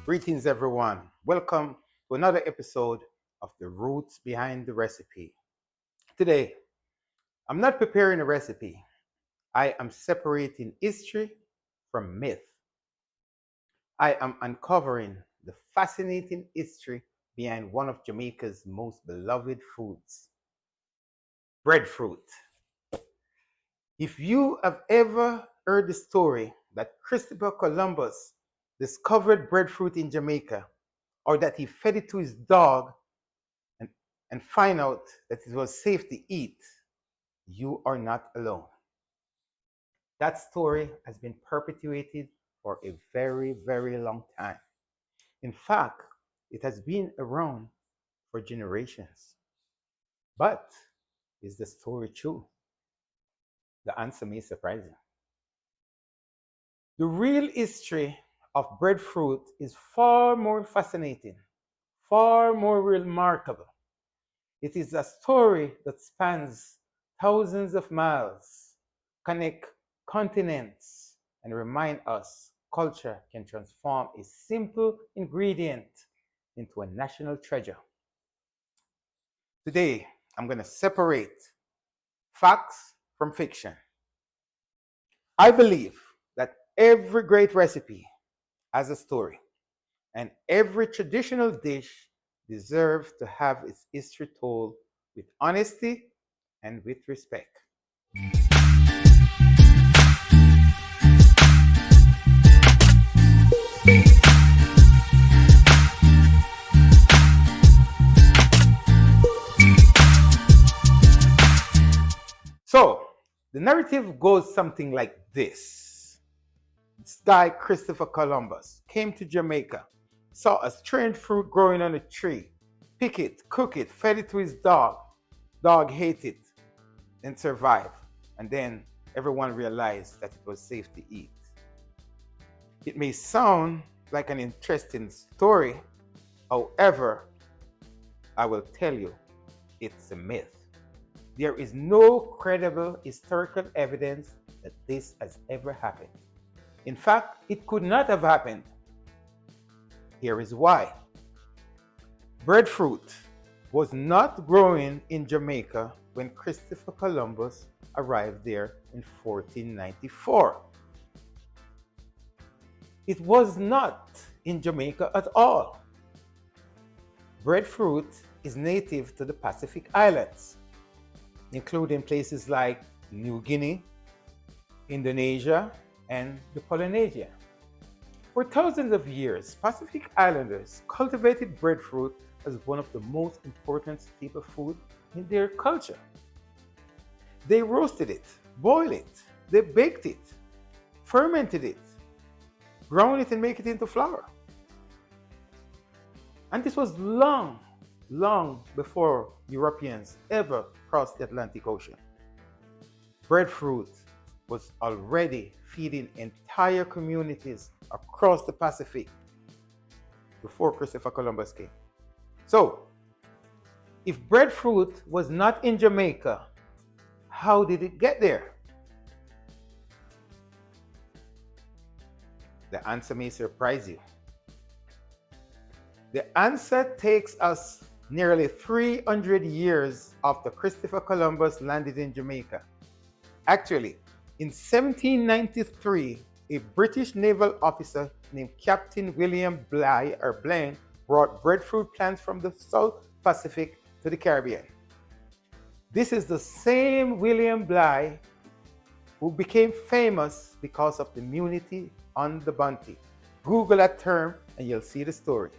Greetings, everyone. Welcome to another episode of The Roots Behind the Recipe. Today, I'm not preparing a recipe, I am separating history from myth. I am uncovering the fascinating history behind one of Jamaica's most beloved foods, breadfruit. If you have ever heard the story that Christopher Columbus discovered breadfruit in Jamaica, or that he fed it to his dog and, and find out that it was safe to eat, you are not alone. That story has been perpetuated for a very, very long time. In fact, it has been around for generations. But is the story true? The answer may surprise you. The real history of breadfruit is far more fascinating, far more remarkable. It is a story that spans thousands of miles, connect continents, and remind us culture can transform a simple ingredient into a national treasure. Today, I'm going to separate facts from fiction. I believe that every great recipe has a story, and every traditional dish deserves to have its history told with honesty and with respect. So, the narrative goes something like this. This guy, Christopher Columbus, came to Jamaica, saw a strange fruit growing on a tree, pick it, cook it, fed it to his dog. Dog ate it and survived. And then everyone realized that it was safe to eat. It may sound like an interesting story, however, I will tell you, it's a myth. There is no credible historical evidence that this has ever happened. In fact, it could not have happened. Here is why. Breadfruit was not growing in Jamaica when Christopher Columbus arrived there in 1494. It was not in Jamaica at all. Breadfruit is native to the Pacific Islands, including places like New Guinea, Indonesia, and the Polynesia. For thousands of years, Pacific Islanders cultivated breadfruit as one of the most important staple food in their culture. They roasted it, boiled it, they baked it, fermented it, ground it and make it into flour. And this was long, long before Europeans ever crossed the Atlantic Ocean. Breadfruit was already feeding entire communities across the Pacific before Christopher Columbus came. So, if breadfruit was not in Jamaica, how did it get there? The answer may surprise you. The answer takes us nearly 300 years after Christopher Columbus landed in Jamaica. Actually, in 1793, a British naval officer named Captain William Blaine brought breadfruit plants from the South Pacific to the Caribbean. This is the same William Bligh who became famous because of the immunity on the bounty. Google that term and you'll see the story.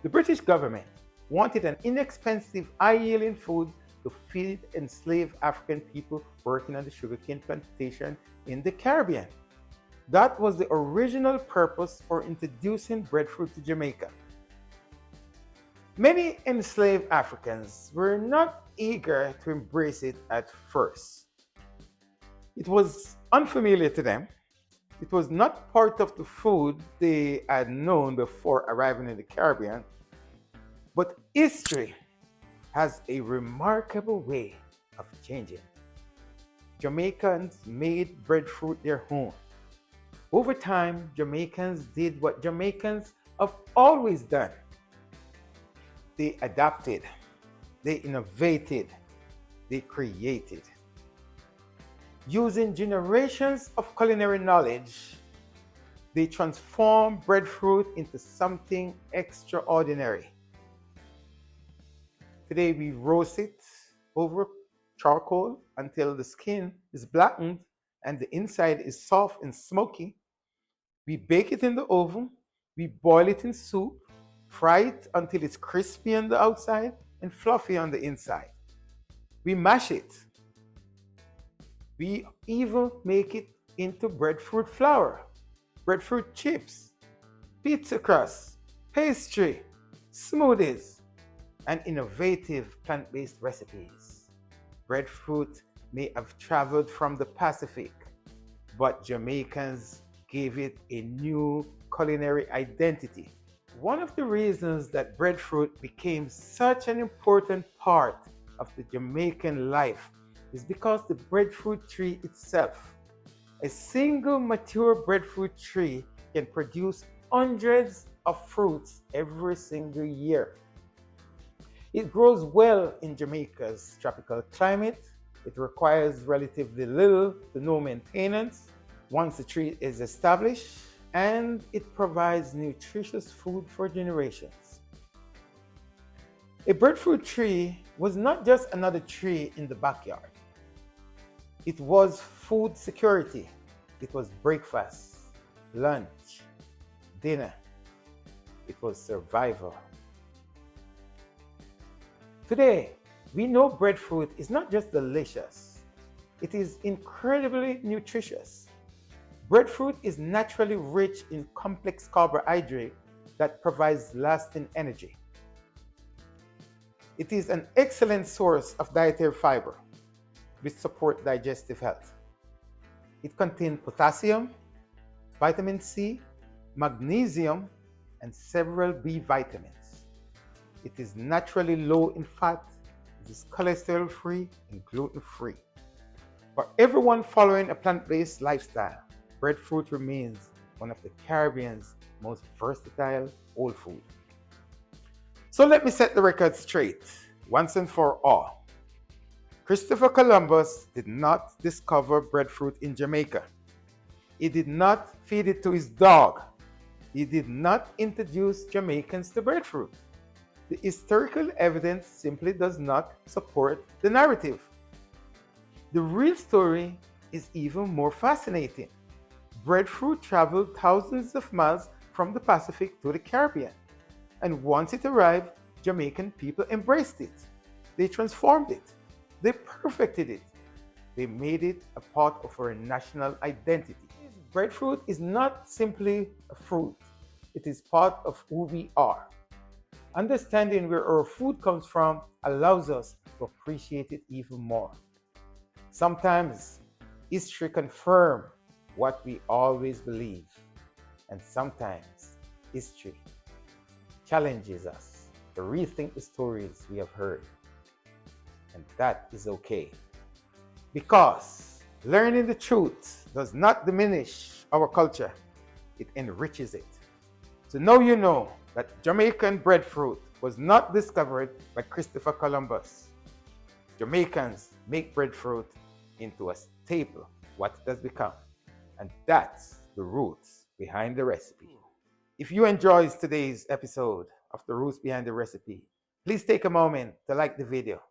The British government wanted an inexpensive, high-yielding food to feed enslaved African people working on the sugarcane plantation in the Caribbean. That was the original purpose for introducing breadfruit to Jamaica. Many enslaved Africans were not eager to embrace it at first. It was unfamiliar to them. It was not part of the food they had known before arriving in the Caribbean. But history has a remarkable way of changing. Jamaicans made breadfruit their own. Over time, Jamaicans did what Jamaicans have always done. They adapted, they innovated, they created. Using generations of culinary knowledge, they transformed breadfruit into something extraordinary. Today we roast it over charcoal until the skin is blackened and the inside is soft and smoky. We bake it in the oven, we boil it in soup, fry it until it's crispy on the outside and fluffy on the inside. We mash it. We even make it into breadfruit flour, breadfruit chips, pizza crust, pastry, smoothies, and innovative plant-based recipes. Breadfruit may have traveled from the Pacific, but Jamaicans gave it a new culinary identity. One of the reasons that breadfruit became such an important part of the Jamaican life is because the breadfruit tree itself. A single mature breadfruit tree can produce hundreds of fruits every single year. It grows well in Jamaica's tropical climate. It requires relatively little to no maintenance once the tree is established, and it provides nutritious food for generations. A breadfruit tree was not just another tree in the backyard. It was food security. It was breakfast, lunch, dinner. It was survival. Today, we know breadfruit is not just delicious, it is incredibly nutritious. Breadfruit is naturally rich in complex carbohydrate that provides lasting energy. It is an excellent source of dietary fiber, which support digestive health. It contains potassium, vitamin C, magnesium, and several B vitamins. It is naturally low in fat, it is cholesterol-free and gluten-free. For everyone following a plant-based lifestyle, breadfruit remains one of the Caribbean's most versatile whole food. So let me set the record straight, once and for all. Christopher Columbus did not discover breadfruit in Jamaica. He did not feed it to his dog. He did not introduce Jamaicans to breadfruit. The historical evidence simply does not support the narrative. The real story is even more fascinating. Breadfruit traveled thousands of miles from the Pacific to the Caribbean, and once it arrived, Jamaican people embraced it. They transformed it. They perfected it. They made it a part of our national identity. Breadfruit is not simply a fruit. It is part of who we are. Understanding where our food comes from allows us to appreciate it even more. Sometimes history confirms what we always believe, and sometimes history challenges us to rethink the stories we have heard. And that is okay. Because learning the truth does not diminish our culture, it enriches it. So now you know that Jamaican breadfruit was not discovered by Christopher Columbus. Jamaicans make breadfruit into a staple, what it has become. And that's the roots behind the recipe. If you enjoyed today's episode of The Roots Behind the Recipe, please take a moment to like the video,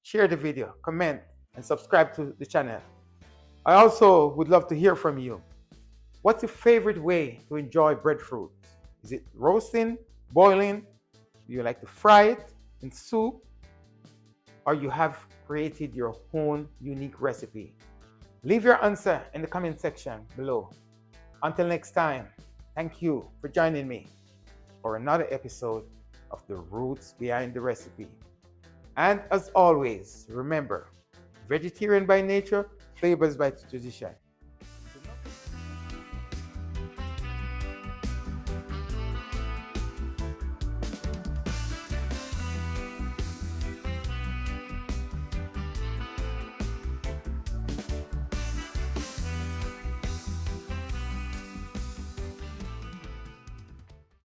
share the video, comment, and subscribe to the channel. I also would love to hear from you. What's your favorite way to enjoy breadfruit? Is it roasting, boiling? Do you like to fry it in soup? Or you have created your own unique recipe? Leave your answer in the comment section below. Until next time, thank you for joining me for another episode of The Roots Behind the Recipe. And as always, remember, vegetarian by nature, flavors by tradition.